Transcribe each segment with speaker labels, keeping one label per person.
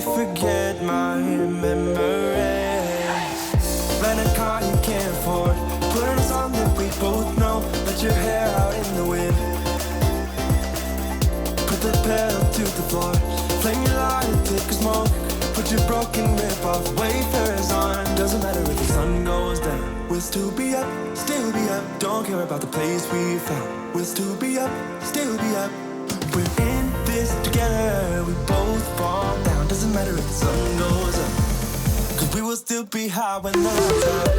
Speaker 1: forget my memories. Rent a car you can't afford, put on a song that we both know. Let your hair out in the wind, put the pedal to the floor. Flame your light and take a smoke. Put your broken rip-off wafers on. Doesn't matter if the sun goes down, we'll still be up, still be up. Don't care about the place we found. We'll still be up, still be up. We're in this together, we both fall down. Doesn't matter if the sun goes up, 'cause we will still be high when the lights out.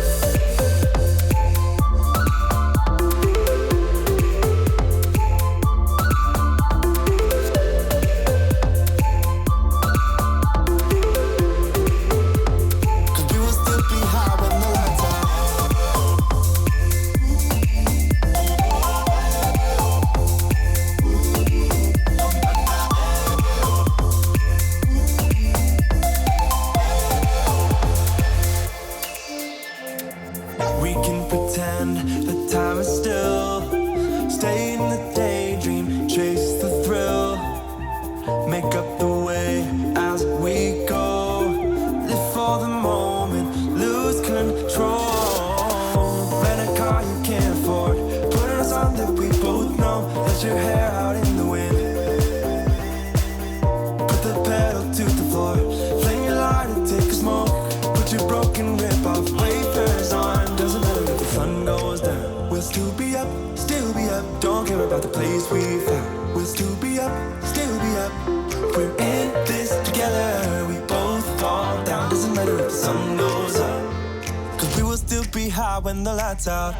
Speaker 1: Your hair out in the wind, put the pedal to the floor. Flame your light and take a smoke. Put your broken rip-off wafers on. Doesn't matter if the sun goes down, we'll still be up, still be up. Don't care about the place we found. We'll still be up, still be up. We're in this together, we both fall down. Doesn't matter if the sun goes up, 'cause we will still be high when the lights out.